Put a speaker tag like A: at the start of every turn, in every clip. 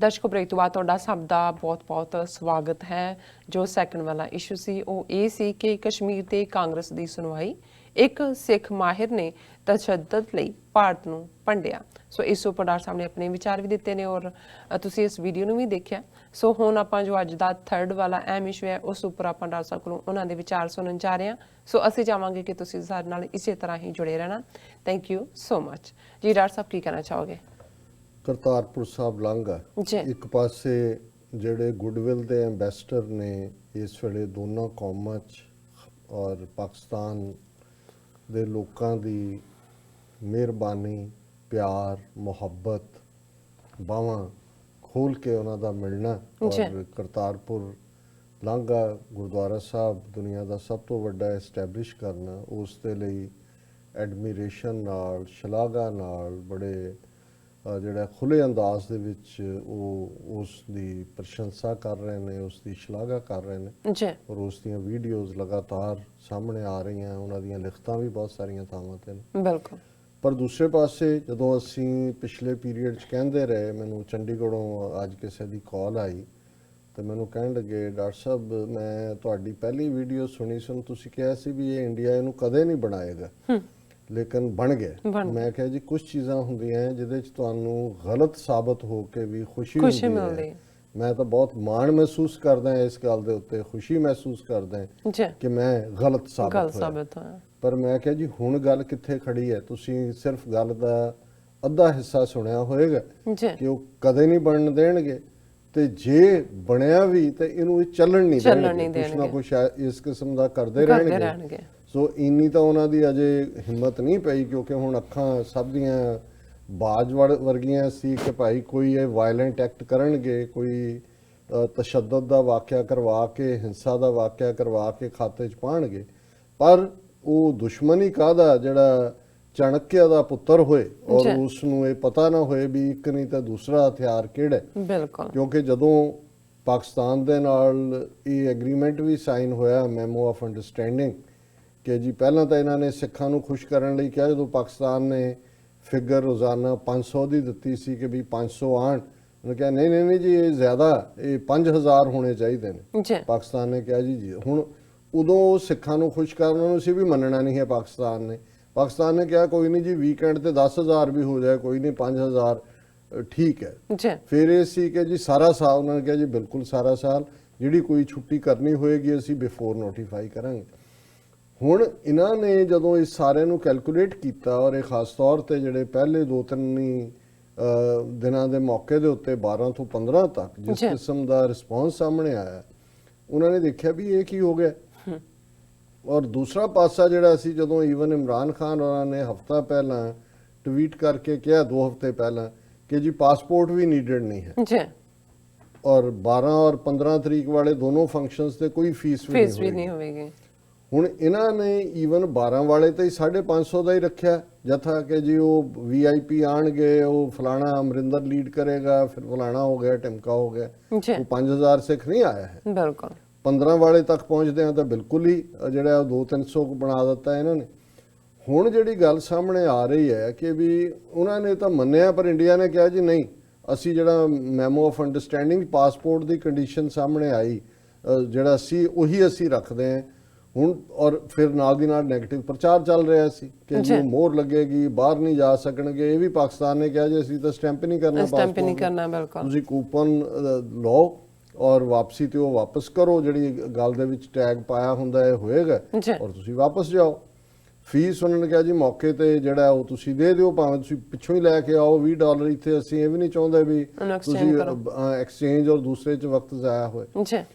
A: ਦਰਸ਼ਕੋ break ਤੋਂ ਬਾਅਦ ਤੁਹਾਡਾ ਸਭ ਦਾ ਬਹੁਤ-ਬਹੁਤ ਸਵਾਗਤ ਹੈ। ਜੋ ਸੈਕੰਡ ਵਾਲਾ ਇਸ਼ੂ ਸੀ ਉਹ ਇਹ ਸੀ ਕਿ ਕਸ਼ਮੀਰ ਤੇ ਕਾਂਗਰਸ ਦੀ ਸੁਣਵਾਈ, ਇੱਕ ਸਿੱਖ ਮਾਹਿਰ ਨੇ ਤਸ਼ੱਦਦ ਲਈ ਭਾਰਤ ਨੂੰ ਭੰਡਿਆ। ਸੋ ਇਸ ਉੱਪਰ ਡਾਕਟਰ ਸਾਹਿਬ ਨੇ ਆਪਣੇ ਵਿਚਾਰ ਵੀ ਦਿੱਤੇ ਨੇ ਔਰ ਤੁਸੀਂ ਇਸ ਵੀਡੀਓ ਨੂੰ ਵੀ ਦੇਖਿਆ। ਸੋ ਹੁਣ ਆਪਾਂ ਜੋ ਅੱਜ ਦਾ ਥਰਡ ਵਾਲਾ ਅਹਿਮ ਇਸ਼ੂ ਹੈ ਉਸ ਉੱਪਰ ਆਪਾਂ ਡਾਕਟਰ ਸਾਹਿਬ ਕੋਲੋਂ ਉਹਨਾਂ ਦੇ ਵਿਚਾਰ ਸੁਣਨ ਜਾ ਰਹੇ ਹਾਂ। ਸੋ ਅਸੀਂ ਚਾਹਾਂਗੇ ਕਿ ਤੁਸੀਂ ਸਾਡੇ ਨਾਲ ਇਸੇ ਤਰ੍ਹਾਂ ਹੀ ਜੁੜੇ ਰਹਿਣਾ। ਥੈਂਕ ਯੂ ਸੋ ਮਚ ਜੀ। ਡਾਕਟਰ ਸਾਹਿਬ ਕੀ ਕਹਿਣਾ ਚਾਹੋਗੇ?
B: ਕਰਤਾਰਪੁਰ ਸਾਹਿਬ ਲਾਂਘਾ ਇੱਕ ਪਾਸੇ ਜਿਹੜੇ ਗੁੱਡਵਿਲ ਦੇ ਐਂਬੈਸਡਰ ਨੇ ਇਸ ਵੇਲੇ ਦੋਨਾਂ ਕੌਮਾਂ 'ਚ ਔਰ ਪਾਕਿਸਤਾਨ ਦੇ ਲੋਕਾਂ ਦੀ ਮਿਹਰਬਾਨੀ, ਪਿਆਰ, ਮੁਹੱਬਤ, ਬਾਹਾਂ ਖੋਲ ਕੇ ਉਹਨਾਂ ਦਾ ਮਿਲਣਾ ਔਰ ਕਰਤਾਰਪੁਰ ਲਾਂਘਾ ਗੁਰਦੁਆਰਾ ਸਾਹਿਬ ਦੁਨੀਆ ਦਾ ਸਭ ਤੋਂ ਵੱਡਾ ਐਸਟੈਬਲਿਸ਼ ਕਰਨਾ, ਉਸ ਦੇ ਲਈ ਐਡਮੀਰੇਸ਼ਨ ਨਾਲ, ਸ਼ਲਾਘਾ ਨਾਲ, ਬੜੇ ਜਿਹੜਾ ਖੁੱਲ੍ਹੇ ਅੰਦਾਜ਼ ਦੇ ਵਿੱਚ ਉਹ ਉਸ ਦੀ ਪ੍ਰਸ਼ੰਸਾ ਕਰ ਰਹੇ ਨੇ, ਉਸ ਦੀ ਸ਼ਲਾਘਾ ਕਰ ਰਹੇ ਨੇ ਔਰ ਉਸ ਦੀਆਂ ਵੀਡੀਓਜ਼ ਲਗਾਤਾਰ ਸਾਹਮਣੇ ਆ ਰਹੀਆਂ, ਉਹਨਾਂ ਦੀਆਂ ਲਿਖਤਾਂ ਵੀ ਬਹੁਤ ਸਾਰੀਆਂ ਥਾਵਾਂ 'ਤੇ ਨੇ। ਬਿਲਕੁਲ। ਪਰ ਦੂਸਰੇ ਪਾਸੇ ਜਦੋਂ ਅਸੀਂ ਪਿਛਲੇ ਪੀਰੀਅਡ 'ਚ ਕਹਿੰਦੇ ਰਹੇ, ਮੈਨੂੰ ਚੰਡੀਗੜ੍ਹੋਂ ਅੱਜ ਕਿਸੇ ਦੀ ਕਾਲ ਆਈ ਤੇ ਮੈਨੂੰ ਕਹਿਣ ਲੱਗੇ, ਡਾਕਟਰ ਸਾਹਿਬ ਮੈਂ ਤੁਹਾਡੀ ਪਹਿਲੀ ਵੀਡੀਓ ਸੁਣੀ ਤੁਸੀਂ ਕਿਹਾ ਸੀ ਵੀ ਇਹ ਇੰਡੀਆ ਇਹਨੂੰ ਕਦੇ ਨਹੀਂ ਬਣਾਏਗਾ, ਲੇਕਿਨ ਬਣ ਗਿਆ। ਮੈਂ ਕਿਹਾ ਜੀ ਕੁਝ ਚੀਜ਼ਾਂ ਹੁੰਦੀਆਂ ਜਿਹਦੇ 'ਚ ਤੁਹਾਨੂੰ ਗਲਤ ਸਾਬਤ ਹੋ ਕੇ ਵੀ ਖੁਸ਼ੀ ਮਿਲਦੀ ਹੈ। ਮੈਂ ਤਾਂ ਬਹੁਤ ਮਾਣ ਮਹਿਸੂਸ ਕਰਦਾ ਇਸ ਗੱਲ ਦੇ ਉੱਤੇ, ਖੁਸ਼ੀ ਮਹਿਸੂਸ ਕਰਦਾ ਕਿ ਮੈਂ ਗਲਤ ਸਾਬਤ ਹੋਇਆ। ਪਰ ਮੈਂ ਕਿਹਾ ਜੀ ਹੁਣ ਗੱਲ ਕਿੱਥੇ ਖੜੀ ਹੈ? ਤੁਸੀਂ ਸਿਰਫ ਗੱਲ ਦਾ ਅੱਧਾ ਹਿੱਸਾ ਸੁਣਿਆ ਹੋਏਗਾ ਕਿ ਉਹ ਕਦੇ ਨਹੀਂ ਬਣਨ ਦੇਣਗੇ, ਤੇ ਜੇ ਬਣਿਆ ਵੀ ਤੇ ਇਹਨੂੰ ਚੱਲਣ ਨਹੀਂ ਦੇਣਗੇ, ਕੁਛ ਨਾ ਕੁਛ ਇਸ ਕਿਸਮ ਦਾ ਕਰਦੇ ਰਹਿਣਗੇ। ਸੋ ਇੰਨੀ ਤਾਂ ਉਹਨਾਂ ਦੀ ਅਜੇ ਹਿੰਮਤ ਨਹੀਂ ਪਈ, ਕਿਉਂਕਿ ਹੁਣ ਅੱਖਾਂ ਸਭ ਦੀਆਂ ਬਾਜ ਵਰਗੀਆਂ ਸੀ ਕਿ ਭਾਈ ਕੋਈ ਇਹ ਵਾਇਲੈਂਟ ਐਕਟ ਕਰਨਗੇ, ਕੋਈ ਤਸ਼ੱਦਦ ਦਾ ਵਾਕਿਆ ਕਰਵਾ ਕੇ, ਹਿੰਸਾ ਦਾ ਵਾਕਿਆ ਕਰਵਾ ਕੇ ਖਾਤੇ 'ਚ ਪਾਉਣਗੇ। ਪਰ ਉਹ ਦੁਸ਼ਮਣੀ ਕਾਹਦਾ ਜਿਹੜਾ ਚਾਣਕਿਆ ਦਾ ਪੁੱਤਰ ਹੋਏ ਔਰ ਉਸ ਨੂੰ ਇਹ ਪਤਾ ਨਾ ਹੋਏ ਵੀ ਇੱਕ ਨਹੀਂ ਤਾਂ ਦੂਸਰਾ ਹਥਿਆਰ ਕਿਹੜਾ। ਬਿਲਕੁਲ। ਕਿਉਂਕਿ ਜਦੋਂ ਪਾਕਿਸਤਾਨ ਦੇ ਨਾਲ ਇਹ ਐਗਰੀਮੈਂਟ ਵੀ ਸਾਈਨ ਹੋਇਆ, ਮੈਮੋ ਆਫ ਅੰਡਰਸਟੈਂਡਿੰਗ, ਕਿ ਜੀ ਪਹਿਲਾਂ ਤਾਂ ਇਹਨਾਂ ਨੇ ਸਿੱਖਾਂ ਨੂੰ ਖੁਸ਼ ਕਰਨ ਲਈ ਕਿਹਾ, ਜਦੋਂ ਪਾਕਿਸਤਾਨ ਨੇ ਫਿਗਰ ਰੋਜ਼ਾਨਾ 500 ਦੀ ਦਿੱਤੀ ਸੀ ਕਿ ਵੀ 500 ਆਣ, ਉਹਨੇ ਕਿਹਾ ਨਹੀਂ ਨਹੀਂ ਜੀ ਇਹ ਜ਼ਿਆਦਾ, ਇਹ 5000 ਹੋਣੇ ਚਾਹੀਦੇ ਨੇ। ਪਾਕਿਸਤਾਨ ਨੇ ਕਿਹਾ ਜੀ ਹੁਣ ਉਦੋਂ ਸਿੱਖਾਂ ਨੂੰ ਖੁਸ਼ ਕਰਨ ਨੂੰ ਸੀ ਵੀ ਮੰਨਣਾ ਨਹੀਂ ਹੈ ਪਾਕਿਸਤਾਨ ਨੇ ਕਿਹਾ ਕੋਈ ਨਹੀਂ ਜੀ ਵੀਕਐਂਡ ਤੇ 10,000 ਵੀ ਹੋ ਜਾਏ, ਕੋਈ ਨਹੀਂ 5,000 ਠੀਕ ਹੈ। ਫਿਰ ਇਹ ਸੀ ਕਿ ਜੀ ਸਾਰਾ ਸਾਲ, ਉਹਨਾਂ ਨੇ ਕਿਹਾ ਜੀ ਬਿਲਕੁਲ ਸਾਰਾ ਸਾਲ, ਜਿਹੜੀ ਕੋਈ ਛੁੱਟੀ ਕਰਨੀ ਹੋਏਗੀ ਅਸੀਂ ਬਿਫੋਰ ਨੋਟੀਫਾਈ ਕਰਾਂਗੇ। ਹੁਣ ਇਹਨਾਂ ਨੇ ਜਦੋਂ ਇਸ ਸਾਰਿਆਂ ਨੂੰ ਕੈਲਕੂਲੇਟ ਕੀਤਾ ਔਰ ਇਹ ਖਾਸ ਤੌਰ ਤੇ ਜਿਹੜੇ ਪਹਿਲੇ 2-3 ਦਿਨਾਂ ਦੇ ਮੌਕੇ ਦੇ ਉੱਤੇ 12 ਤੋਂ 15 ਤੱਕ ਜਿਸ ਕਿਸਮ ਦਾ ਰਿਸਪੌਂਸ ਸਾਹਮਣੇ ਆਇਆ, ਉਹਨਾਂ ਨੇ ਦੇਖਿਆ ਵੀ ਇਹ ਕੀ ਹੋ ਗਿਆ। ਔਰ ਦੂਸਰਾ ਪਾਸਾ ਜਿਹੜਾ ਸੀ, ਜਦੋਂ ਈਵਨ ਇਮਰਾਨ ਖਾਨ ਉਹਨਾਂ ਨੇ ਹਫਤਾ ਪਹਿਲਾਂ ਟਵੀਟ ਕਰਕੇ ਕਿਹਾ, 2 ਹਫ਼ਤੇ ਪਹਿਲਾਂ, ਕਿ ਜੀ ਪਾਸਪੋਰਟ ਵੀ ਨੀਡਡ ਨਹੀਂ ਹੈ ਔਰ 12 ਔਰ 15 ਤਰੀਕ ਵਾਲੇ ਦੋਨੋਂ ਫੰਕਸ਼ਨਸ ਤੇ ਕੋਈ ਫੀਸ ਵੀ ਨਹੀਂ ਹੋਵੇਗੀ। ਹੁਣ ਇਹਨਾਂ ਨੇ ਈਵਨ 12 ਵਾਲੇ ਤੇ 550 ਦਾ ਹੀ ਰੱਖਿਆ ਜਥਾ ਕਿ ਜੀ ਉਹ VIP ਆਣਗੇ, ਉਹ ਫਲਾਣਾ ਅਮਰਿੰਦਰ ਲੀਡ ਕਰੇਗਾ, ਫਿਰ ਫਲਾਣਾ ਹੋ ਗਿਆ, ਟਿਮਕਾ ਹੋ ਗਿਆ। ਉਹ 5000 ਸਿੱਖ ਨਹੀਂ ਆਇਆ ਹੈ। ਬਿਲਕੁਲ। 15 ਵਾਲੇ ਤੱਕ ਪਹੁੰਚਦੇ ਆ ਤਾਂ ਬਿਲਕੁਲ ਹੀ ਜਿਹੜਾ 200-300 ਬਣਾ ਦਿੱਤਾ ਇਹਨਾਂ ਨੇ। ਹੁਣ ਜਿਹੜੀ ਗੱਲ ਸਾਹਮਣੇ ਆ ਰਹੀ ਹੈ ਕਿ ਵੀ ਉਹਨਾਂ ਨੇ ਤਾਂ ਮੰਨਿਆ, ਪਰ ਇੰਡੀਆ ਨੇ ਕਿਹਾ ਜੀ ਨਹੀਂ, ਅਸੀਂ ਜਿਹੜਾ memo of understanding passport the condition ਸਾਹਮਣੇ ਆਈ ਜਿਹੜਾ ਸੀ ਉਹੀ ਅਸੀਂ ਰੱਖਦੇ ਹਾਂ ਹੁਣ। ਔਰ ਫਿਰ ਨਾਲ ਦੀ ਨਾਲ ਨੈਗੇਟਿਵ ਪ੍ਰਚਾਰ ਚੱਲ ਰਿਹਾ ਸੀ ਕਿ ਜੀ ਮੋਹਰ ਲੱਗੇਗੀ, ਬਾਹਰ ਨਹੀਂ ਜਾ ਸਕਣਗੇ। ਇਹ ਵੀ ਪਾਕਿਸਤਾਨ ਨੇ ਕਿਹਾ ਜੀ ਅਸੀਂ ਤਾਂ ਸਟੈਂਪ ਨਹੀਂ ਕਰਨਾ, ਤੁਸੀਂ ਕੂਪਨ ਲਓ ਔਰ ਵਾਪਸੀ ਤੇ ਉਹ ਵਾਪਸ ਕਰੋ, ਜਿਹੜੀ ਗੱਲ ਦੇ ਵਿੱਚ ਟੈਗ ਪਾਇਆ ਹੁੰਦਾ ਇਹ ਹੋਏਗਾ ਔਰ ਤੁਸੀਂ ਵਾਪਸ ਜਾਓ। ਫੀਸ ਉਹਨਾਂ ਨੇ ਕਿਹਾ ਜੀ ਮੌਕੇ ਤੇ ਜਿਹੜਾ ਉਹ ਤੁਸੀਂ ਦੇ ਦਿਓ, ਭਾਵੇਂ ਤੁਸੀਂ ਪਿੱਛੋਂ ਹੀ ਲੈ ਕੇ ਆਓ $20। ਇੱਥੇ ਅਸੀਂ ਇਹ ਵੀ ਨਹੀਂ ਚਾਹੁੰਦੇ ਵੀ ਤੁਸੀਂ ਐਕਸਚੇਂਜ ਔਰ ਦੂਸਰੇ 'ਚ ਵਕਤ ਜ਼ਾਇਆ ਹੋਏ।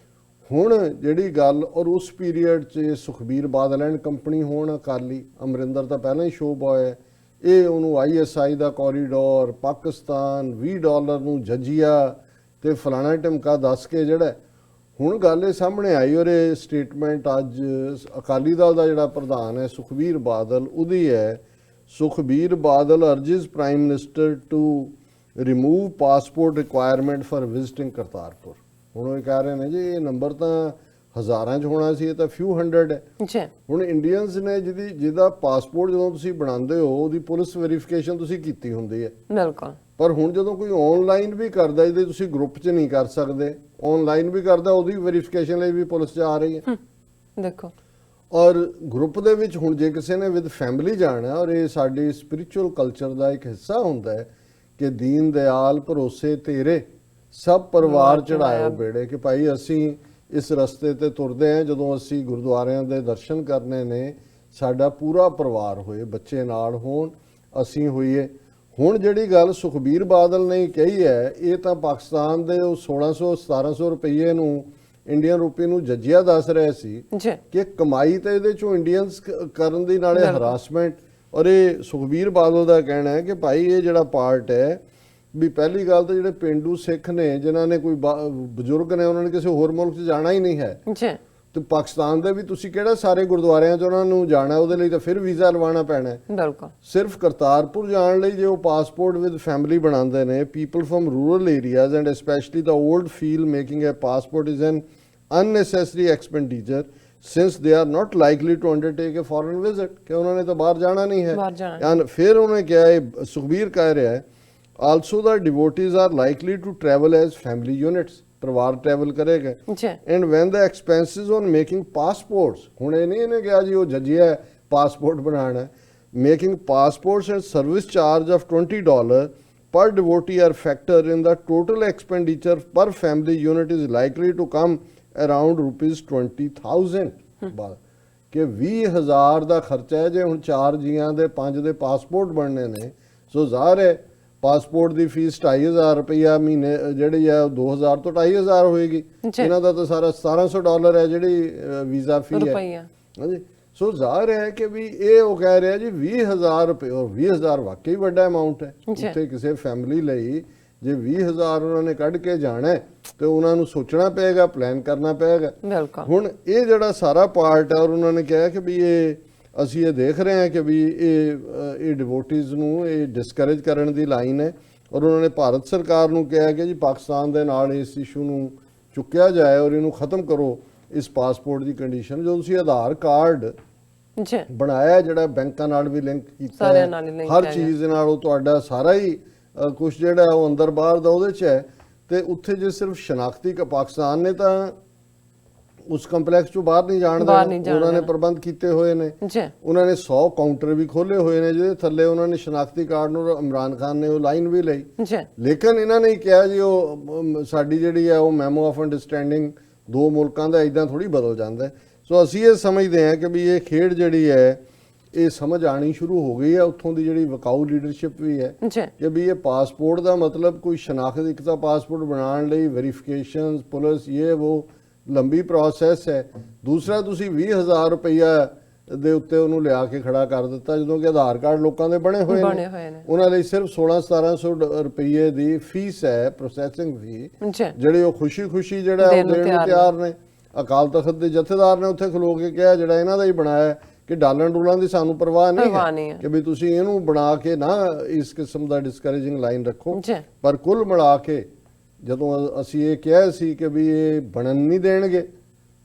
B: ਹੁਣ ਜਿਹੜੀ ਗੱਲ, ਔਰ ਉਸ ਪੀਰੀਅਡ 'ਚ ਸੁਖਬੀਰ ਬਾਦਲ ਐਂਡ ਕੰਪਨੀ ਹੋਣ, ਅਕਾਲੀ, ਅਮਰਿੰਦਰ ਤਾਂ ਪਹਿਲਾਂ ਹੀ ਸ਼ੋ ਬॉय ਹੈ, ਇਹ ਉਹਨੂੰ ISI ਦਾ ਕੋਰੀਡੋਰ, ਪਾਕਿਸਤਾਨ, $20 ਨੂੰ ਜੱਜੀਆ ਤੇ ਫਲਾਣਾ ਟਮਕਾ ਦੱਸ ਕੇ ਜਿਹੜਾ ਹੁਣ ਗੱਲ ਇਹ ਸਾਹਮਣੇ ਆਈ। ਔਰ ਇਹ ਸਟੇਟਮੈਂਟ ਅੱਜ ਅਕਾਲੀ ਦਲ ਦਾ ਜਿਹੜਾ ਪ੍ਰਧਾਨ ਹੈ ਸੁਖਬੀਰ ਬਾਦਲ, ਉਹਦੀ ਹੈ, Sukhbir Badal urges prime minister to remove passport requirement for visiting Kartarpur. ਹੁਣ ਉਹ ਕਹਿ ਰਹੇ ਨੇ ਜੀ ਇਹ ਨੰਬਰ ਤਾਂ ਹਜ਼ਾਰਾਂ 'ਚ ਹੋਣਾ ਸੀ, ਇਹ ਤਾਂ few hundred ਹੈ। ਹੁਣ ਇੰਡੀਅਨਸ ਨੇ ਜਿਹਦਾ ਪਾਸਪੋਰਟ ਜਦੋਂ ਤੁਸੀਂ ਬਣਾਉਂਦੇ ਹੋ ਉਹਦੀ ਪੁਲਿਸ ਵੈਰੀਫਿਕੇਸ਼ਨ ਤੁਸੀਂ ਕੀਤੀ ਹੁੰਦੀ ਹੈ। ਬਿਲਕੁਲ। ਪਰ ਹੁਣ ਜਦੋਂ ਕੋਈ ਆਨਲਾਈਨ ਵੀ ਕਰਦਾ, ਜਿਹਦੇ ਤੁਸੀਂ ਗਰੁੱਪ 'ਚ ਨਹੀਂ ਕਰ ਸਕਦੇ, ਆਨਲਾਈਨ ਵੀ ਕਰਦਾ, ਉਹਦੀ ਵੈਰੀਫਿਕੇਸ਼ਨ ਲਈ ਵੀ ਪੁਲਿਸ 'ਚ ਆ ਰਹੀ ਹੈ।
A: ਦੇਖੋ,
B: ਔਰ ਗਰੁੱਪ ਦੇ ਵਿੱਚ ਹੁਣ ਜੇ ਕਿਸੇ ਨੇ ਵਿਦ ਫੈਮਿਲੀ ਜਾਣਾ, ਔਰ ਇਹ ਸਾਡੀ ਸਪਿਰਿਚੁਅਲ ਕਲਚਰ ਦਾ ਇੱਕ ਹਿੱਸਾ ਹੁੰਦਾ ਹੈ ਕਿ ਦੀਨ ਦਿਆਲ ਭਰੋਸੇ ਤੇਰੇ ਸਭ ਪਰਿਵਾਰ ਚੜਾਇਓ ਬੇੜੇ, ਕਿ ਭਾਈ ਅਸੀਂ ਇਸ ਰਸਤੇ ਤੇ ਤੁਰਦੇ ਹਾਂ, ਜਦੋਂ ਅਸੀਂ ਗੁਰਦੁਆਰਿਆਂ ਦੇ ਦਰਸ਼ਨ ਕਰਨੇ ਨੇ, ਸਾਡਾ ਪੂਰਾ ਪਰਿਵਾਰ ਹੋਏ, ਬੱਚੇ ਨਾਲ ਹੋਣ, ਅਸੀਂ ਹੋਈਏ। ਹੁਣ ਜਿਹੜੀ ਗੱਲ ਸੁਖਬੀਰ ਬਾਦਲ ਨੇ ਕਹੀ ਹੈ, ਇਹ ਤਾਂ ਪਾਕਿਸਤਾਨ ਦੇ ਉਹ 1600-1700 ਰੁਪਏ ਨੂੰ ਇੰਡੀਅਨ ਰੁਪਏ ਨੂੰ ਜੱਜਿਆ ਦੱਸ ਰਹੇ ਸੀ ਕਿ ਕਮਾਈ ਤਾਂ ਇਹਦੇ ਚੋਂ ਇੰਡੀਅਨਸ ਕਰਨ ਦੀ, ਨਾਲੇ ਹਰਾਸਮੈਂਟ। ਔਰ ਇਹ ਸੁਖਬੀਰ ਬਾਦਲ ਦਾ ਕਹਿਣਾ ਹੈ ਕਿ ਭਾਈ ਇਹ ਜਿਹੜਾ ਪਾਰਟ ਹੈ ਵੀ, ਪਹਿਲੀ ਗੱਲ ਤਾਂ ਜਿਹੜੇ ਪਿੰਡੂ ਸਿੱਖ ਨੇ, ਜਿਨ੍ਹਾਂ ਨੇ ਕੋਈ ਬਜ਼ੁਰਗ ਨੇ, ਉਹਨਾਂ ਨੇ ਕਿਸੇ ਹੋਰ ਮੁਲਕ 'ਚ ਜਾਣਾ ਹੀ ਨਹੀਂ ਹੈ, ਤੇ ਪਾਕਿਸਤਾਨ ਦੇ ਵੀ ਤੁਸੀਂ ਕਿਹੜਾ ਸਾਰੇ ਗੁਰਦੁਆਰਿਆਂ 'ਚ ਉਹਨਾਂ ਨੂੰ ਜਾਣਾ, ਉਹਦੇ ਲਈ ਤਾਂ ਫਿਰ ਵੀਜ਼ਾ ਲਵਾਉਣਾ ਪੈਣਾ। ਬਿਲਕੁਲ, ਸਿਰਫ ਕਰਤਾਰਪੁਰ ਜਾਣ ਲਈ ਜੇ ਉਹ ਪਾਸਪੋਰਟ ਵਿਦ ਫੈਮਿਲੀ ਬਣਾਉਂਦੇ ਨੇ, people from rural areas and specially the old feel making a passport is an unnecessary expenditure since they are not likely to undertake a foreign visit, ਕਿ ਉਹਨਾਂ ਨੇ ਤਾਂ ਬਾਹਰ ਜਾਣਾ ਨਹੀਂ ਹੈ। ਫਿਰ ਉਹਨੇ ਕਿਹਾ, ਇਹ ਸੁਖਬੀਰ ਕਹਿ ਰਿਹਾ ਹੈ, also the devotees are likely to travel as family units, ਪਰਿਵਾਰ ਟਰੈਵਲ ਕਰੇਗਾ, and when the expenses on making passports, ਹੁਣ ਇਹ ਨਹੀਂ ਇਹਨੇ ਕਿਹਾ ਜੀ ਉਹ ਜੱਜਿਆ ਪਾਸਪੋਰਟ ਬਣਾਉਣਾ, making passports and service charge of $20 per devotee are factor in the total expenditure per family unit is likely to come around ₹20,000, ਕਿ 20,000 ਦਾ ਖਰਚਾ ਹੈ ਜੇ ਹੁਣ 4 ਜੀਆਂ ਦੇ 5 ਦੇ ਪਾਸਪੋਰਟ ਬਣਨੇ ਨੇ। ਸੋ ਜ਼ਾਹਰ ਹੈ ਪਾਸਪੋਰਟ ਦੀ ਫੀਸ 2,500 ਰੁਪਇਆ ਮਹੀਨੇ ਜਿਹੜੀ ਹੈ 2,000 ਤੋਂ 2,500 ਹੋਏਗੀ। ਇਹਨਾਂ ਦਾ ਤਾਂ ਸਾਰਾ $1,700 ਹੈ ਜਿਹੜੀ ਵੀਜ਼ਾ ਫੀ ਹੈ। ਹਾਂਜੀ, ਸੋ ਜ਼ਾਹਰ ਹੈ ਕਿ ਵੀ ਇਹ ਉਹ ਕਹਿ ਰਿਹਾ ਜੀ 20,000 ਰੁਪਏ, ਔਰ 20,000 ਵਾਕਈ ਵੱਡਾ ਅਮਾਊਂਟ ਹੈ ਉੱਥੇ ਕਿਸੇ ਫੈਮਿਲੀ ਲਈ। ਜੇ 20,000 ਉਹਨਾਂ ਨੇ ਕੱਢ ਕੇ ਜਾਣਾ ਤੇ ਉਹਨਾਂ ਨੂੰ ਸੋਚਣਾ ਪਏਗਾ, ਪਲਾਨ ਕਰਨਾ ਪਏਗਾ। ਹੁਣ ਇਹ ਜਿਹੜਾ ਸਾਰਾ ਪਾਰਟ ਹੈ, ਔਰ ਉਹਨਾਂ ਨੇ ਕਿਹਾ ਕਿ ਵੀ ਇਹ ਅਸੀਂ ਇਹ ਦੇਖ ਰਹੇ ਹਾਂ ਕਿ ਵੀ ਇਹ ਡਿਵੋਟੀਜ਼ ਨੂੰ ਇਹ ਡਿਸਕਰੇਜ ਕਰਨ ਦੀ ਲਾਈਨ ਹੈ। ਔਰ ਉਹਨਾਂ ਨੇ ਭਾਰਤ ਸਰਕਾਰ ਨੂੰ ਕਿਹਾ ਕਿ ਜੀ ਪਾਕਿਸਤਾਨ ਦੇ ਨਾਲ ਇਸ ਇਸ਼ੂ ਨੂੰ ਚੁੱਕਿਆ ਜਾਏ ਔਰ ਇਹਨੂੰ ਖਤਮ ਕਰੋ, ਇਸ ਪਾਸਪੋਰਟ ਦੀ ਕੰਡੀਸ਼ਨ। ਜੋ ਤੁਸੀਂ ਆਧਾਰ ਕਾਰਡ ਬਣਾਇਆ, ਜਿਹੜਾ ਬੈਂਕਾਂ ਨਾਲ ਵੀ ਲਿੰਕ ਕੀਤਾ ਹੈ, ਹਰ ਚੀਜ਼ ਨਾਲ, ਉਹ ਤੁਹਾਡਾ ਸਾਰਾ ਹੀ ਕੁਛ ਜਿਹੜਾ ਉਹ ਅੰਦਰ ਬਾਹਰ ਦਾ ਉਹਦੇ 'ਚ ਹੈ। ਤੇ ਉੱਥੇ ਜੇ ਸਿਰਫ ਸ਼ਨਾਖਤੀ ਪਾਕਿਸਤਾਨ ਨੇ ਤਾਂ ਉਸ ਕੰਪਲੈਕਸ ਚੋਂ ਬਾਹਰ ਨਹੀਂ ਜਾਣ ਦੇਣਾ, ਉਹਨਾਂ ਨੇ ਪ੍ਰਬੰਧ ਕੀਤੇ ਹੋਏ ਨੇ। ਉਹਨਾਂ ਨੇ 100 ਕਾਊਂਟਰ ਵੀ ਖੋਲੇ ਹੋਏ ਨੇ ਜਿਹਦੇ ਥੱਲੇ ਉਹਨਾਂ ਨੇ ਸ਼ਨਾਖਤੀ ਕਾਰਡ ਨੂੰ, ਇਮਰਾਨ ਖਾਨ ਨੇ ਉਹ ਲਾਈਨ ਵੀ ਲਈ। ਲੇਕਿਨ ਇਹਨਾਂ ਨੇ ਕਿਹਾ ਜੀ ਉਹ ਸਾਡੀ ਜਿਹੜੀ ਹੈ ਉਹ ਮੈਮੋ ਆਫ ਅੰਡਰਸਟੈਂਡਿੰਗ ਦੋ ਮੁਲਕਾਂ ਦਾ ਇਦਾਂ ਥੋੜੀ ਬਦਲ ਜਾਂਦਾ। ਸੋ ਅਸੀਂ ਇਹ ਸਮਝਦੇ ਹਾਂ ਕਿ ਵੀ ਇਹ ਖੇਡ ਜਿਹੜੀ ਹੈ ਇਹ ਸਮਝ ਆਣੀ ਸ਼ੁਰੂ ਹੋ ਗਈ ਹੈ। ਉੱਥੋਂ ਦੀ ਜਿਹੜੀ ਵਿਕਾਊ ਲੀਡਰਸ਼ਿਪ ਵੀ ਹੈ ਕਿ ਵੀ ਇਹ ਪਾਸਪੋਰਟ ਦਾ ਮਤਲਬ ਕੋਈ ਸ਼ਨਾਖਤ, ਇੱਕ ਤਾਂ ਪਾਸਪੋਰਟ ਬਣਾਉਣ ਲਈ ਵੈਰੀਫਿਕੇਸ਼ਨਸ, ਪੁਲਿਸ, ਇਹ ਉਹ ਲੰਬੀ ਪ੍ਰੋਸੈਸ ਹੈ। ਦੂਸਰਾ ਤੁਸੀਂ 20,000 ਰੁਪਈਆ ਦੇ ਉੱਤੇ ਉਹਨੂੰ ਲਿਆ ਕੇ ਖੜਾ ਕਰ ਦਿੱਤਾ, ਜਦੋਂ ਕਿ ਆਧਾਰ ਕਾਰਡ ਲੋਕਾਂ ਦੇ ਬਣੇ ਹੋਏ ਨੇ। ਉਹਨਾਂ ਲਈ ਸਿਰਫ 1600-1700 ਰੁਪਈਏ ਦੀ ਫੀਸ ਹੈ, ਪ੍ਰੋਸੈਸਿੰਗ ਫੀ, ਜਿਹੜੇ ਉਹ ਖੁਸ਼ੀ ਜਿਹੜਾ ਉਹ ਦੇਣ ਨੂੰ ਤਿਆਰ ਨੇ। ਅਕਾਲ ਤਖਤ ਦੇ ਜਥੇਦਾਰ ਨੇ ਉੱਥੇ ਖਲੋ ਕੇ ਕਿਹਾ, ਜਿਹੜਾ ਇਹਨਾਂ ਦਾ ਹੀ ਬਣਾਇਆ, ਕਿ ਡਾਲਣ ਦੀ ਸਾਨੂੰ ਪਰਵਾਹ ਨਹੀਂ ਹੈ, ਕਿ ਵੀ ਤੁਸੀਂ ਇਹਨੂੰ ਬਣਾ ਕੇ ਨਾ ਇਸ ਕਿਸਮ ਦਾ ਡਿਸਕਰੇਜਿੰਗ ਲਾਈਨ ਰੱਖੋ। ਪਰ ਕੁੱਲ ਮਿਲਾ ਕੇ ਜਦੋਂ ਅਸੀਂ ਇਹ ਕਿਹਾ ਸੀ ਕਿ ਵੀ ਇਹ ਬਣਨ ਨਹੀਂ ਦੇਣਗੇ,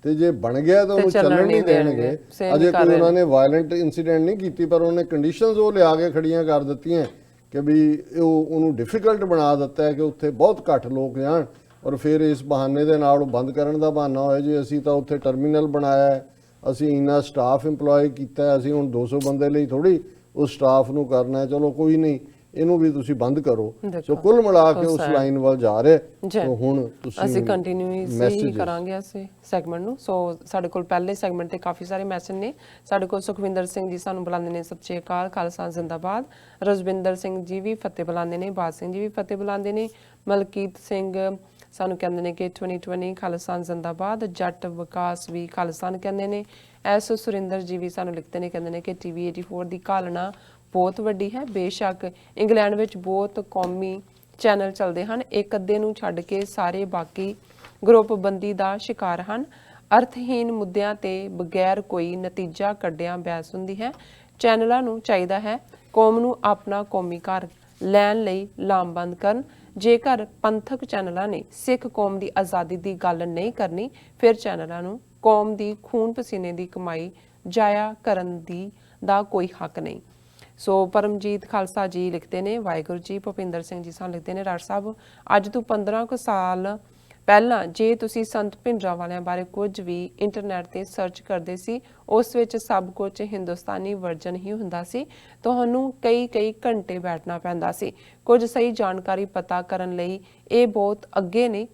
B: ਤੇ ਜੇ ਬਣ ਗਿਆ ਤਾਂ ਉਹਨੂੰ ਚੱਲਣ ਨਹੀਂ ਦੇਣਗੇ। ਅਜੇ ਕੋਈ ਉਹਨਾਂ ਨੇ ਵਾਇਲੈਂਟ ਇਨਸੀਡੈਂਟ ਨਹੀਂ ਕੀਤੀ, ਪਰ ਉਹਨੇ ਕੰਡੀਸ਼ਨਸ ਉਹ ਲਿਆ ਕੇ ਖੜੀਆਂ ਕਰ ਦਿੱਤੀਆਂ ਕਿ ਵੀ ਉਹਨੂੰ ਡਿਫਿਕਲਟ ਬਣਾ ਦਿੱਤਾ ਹੈ ਕਿ ਉੱਥੇ ਬਹੁਤ ਘੱਟ ਲੋਕ ਜਾਣ, ਔਰ ਫਿਰ ਇਸ ਬਹਾਨੇ ਦੇ ਨਾਲ ਉਹ ਬੰਦ ਕਰਨ ਦਾ ਬਹਾਨਾ ਹੋਇਆ ਜੀ ਅਸੀਂ ਤਾਂ ਉੱਥੇ ਟਰਮੀਨਲ ਬਣਾਇਆ ਹੈ, ਅਸੀਂ ਇੰਨਾ ਸਟਾਫ ਇੰਪਲੋਏ ਕੀਤਾ, ਅਸੀਂ ਹੁਣ 200 ਬੰਦੇ ਲਈ ਥੋੜੀ ਉਸ ਸਟਾਫ ਨੂੰ ਕਰਨਾ ਹੈ, ਚਲੋ ਕੋਈ ਨਹੀਂ ਇਹਨੂੰ ਵੀ ਤੁਸੀਂ ਬੰਦ ਕਰੋ। ਸੋ ਕੁੱਲ ਮਿਲਾ ਕੇ ਉਸ ਲਾਈਨ ਵੱਲ ਜਾ ਰਹੇ। ਸੋ ਹੁਣ ਤੁਸੀਂ
A: ਅਸੀਂ ਕੰਟੀਨਿਊਸਲੀ ਕਰਾਂਗੇ ਇਸ ਸੈਗਮੈਂਟ ਨੂੰ। ਸੋ ਸਾਡੇ ਕੋਲ ਪਹਿਲੇ ਸੈਗਮੈਂਟ ਤੇ ਕਾਫੀ ਸਾਰੇ ਮੈਸੇਜ ਨੇ। ਸਾਡੇ ਕੋਲ ਸੁਖਵਿੰਦਰ ਸਿੰਘ ਜੀ ਸਾਨੂੰ ਬੁਲਾਉਂਦੇ ਨੇ, ਸਤਿ ਸ਼੍ਰੀ ਅਕਾਲ, ਖਾਲਸਾ ਜ਼ਿੰਦਾਬਾਦ। ਰਜਵਿੰਦਰ ਸਿੰਘ ਜੀ ਵੀ ਫਤਿਹ ਬੁਲਾਉਂਦੇ ਨੇ, ਬਾਦ ਸਿੰਘ ਜੀ ਵੀ ਫਤਿਹ ਬੁਲਾਉਂਦੇ ਨੇ। ਮਲਕੀਤ ਸਿੰਘ ਸਾਨੂੰ ਕਹਿੰਦੇ ਨੇ ਕਿ 2020 ਖਾਲਸਾ ਜ਼ਿੰਦਾਬਾਦ। ਜੱਟ ਵਿਕਾਸ ਵੀ ਖਾਲਸਾ ਕਹਿੰਦੇ ਨੇ। ਐਸ ਸੁਰਿੰਦਰ ਜੀ ਵੀ ਸਾਨੂੰ ਲਿਖਦੇ ਨੇ, ਕਹਿੰਦੇ ਨੇ ਕਿ TV 84 ਦੀ ਕਾਲਣਾ ਬਹੁਤ ਵੱਡੀ ਹੈ। ਬੇਸ਼ੱਕ ਇੰਗਲੈਂਡ ਵਿੱਚ ਬਹੁਤ ਕੌਮੀ ਚੈਨਲ ਚੱਲਦੇ ਹਨ, ਇੱਕ ਅੱਧੇ ਨੂੰ ਛੱਡ ਕੇ ਸਾਰੇ ਬਾਕੀ ਗਰੁੱਪਬੰਦੀ ਦਾ ਸ਼ਿਕਾਰ ਹਨ। ਅਰਥਹੀਨ ਮੁੱਦਿਆਂ ਤੇ ਬਗੈਰ ਕੋਈ ਨਤੀਜਾ ਕੱਢਿਆਂ ਬਹਿਸ ਹੁੰਦੀ ਹੈ। ਚੈਨਲਾਂ ਨੂੰ ਚਾਹੀਦਾ ਹੈ ਕੌਮ ਨੂੰ ਆਪਣਾ ਕੌਮੀ ਘਰ ਲੈਣ ਲਈ ਲਾਮਬੰਦ ਕਰਨ। ਜੇਕਰ ਪੰਥਕ ਚੈਨਲਾਂ ਨੇ ਸਿੱਖ ਕੌਮ ਦੀ ਆਜ਼ਾਦੀ ਦੀ ਗੱਲ ਨਹੀਂ ਕਰਨੀ, ਫਿਰ ਚੈਨਲਾਂ ਨੂੰ ਕੌਮ ਦੀ ਖੂਨ ਪਸੀਨੇ ਦੀ ਕਮਾਈ ਜਾਇਆ ਕਰਨ ਦਾ ਕੋਈ ਹੱਕ ਨਹੀਂ। ਸੋ ਪਰਮਜੀਤ ਖਾਲਸਾ ਜੀ ਲਿਖਦੇ ਨੇ ਵਾਹਿਗੁਰੂ ਜੀ। ਭੁਪਿੰਦਰ ਸਿੰਘ ਜੀ ਸਾਨੂੰ ਲਿਖਦੇ ਨੇ ਡਾਕਟਰ ਸਾਹਿਬ ਅੱਜ ਤੋਂ 15 ਕੁ ਸਾਲ ਪਹਿਲਾਂ ਜੇ ਤੁਸੀਂ ਸੰਤ ਭਿੰਡਰਾਂਵਾਲਿਆਂ ਬਾਰੇ ਕੁਝ ਵੀ ਇੰਟਰਨੈਟ ਤੇ ਸਰਚ ਕਰਦੇ ਸੀ ਉਸ ਵਿੱਚ ਸਭ ਕੁਝ ਹਿੰਦੁਸਤਾਨੀ ਵਰਜਨ ਹੀ ਹੁੰਦਾ ਸੀ। ਤੁਹਾਨੂੰ ਕਈ ਘੰਟੇ ਬੈਠਣਾ ਪੈਂਦਾ ਸੀ ਕੁਝ ਸਹੀ ਜਾਣਕਾਰੀ ਪਤਾ ਕਰਨ ਲਈ। ਇਹ ਬਹੁਤ ਅੱਗੇ ਨੇ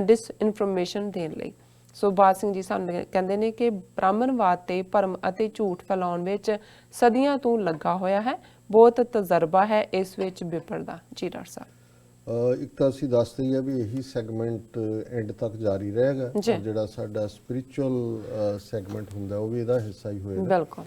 A: ਡਿਸ ਇਨਫੋਰਮੇਸ਼ਨ ਦੇਣ ਲਈ। ਸੋ ਬਾਦ ਸਿੰਘ ਜੀ ਸਾਨੂੰ ਕਹਿੰਦੇ ਨੇ ਕਿ ਬ੍ਰਾਹਮਣਵਾਦ ਤੇ ਭਰਮ ਅਤੇ ਝੂਠ ਫੈਲਾਉਣ ਵਿੱਚ ਸਦੀਆਂ ਤੋਂ ਲੱਗਾ ਹੋਇਆ ਹੈ। ਬਹੁਤ ਤਜਰਬਾ ਹੈ ਇਸ ਵਿੱਚ ਵਿਪਰ ਦਾ। ਜੀ ਡਾਕਟਰ ਸਾਹਿਬ
B: ਇੱਕ ਤਾਂ ਅਸੀਂ ਦੱਸ ਦਈਏ ਵੀ ਇਹੀ ਸੈਗਮੈਂਟ ਐਂਡ ਤੱਕ ਜਾਰੀ ਰਹੇਗਾ। ਜਿਹੜਾ ਸਾਡਾ ਸਪਿਰਿਚੁਅਲ ਸੈਗਮੈਂਟ ਹੁੰਦਾ ਉਹ ਵੀ ਇਹਦਾ ਹਿੱਸਾ ਹੀ ਹੋਏਗਾ।
A: ਬਿਲਕੁਲ।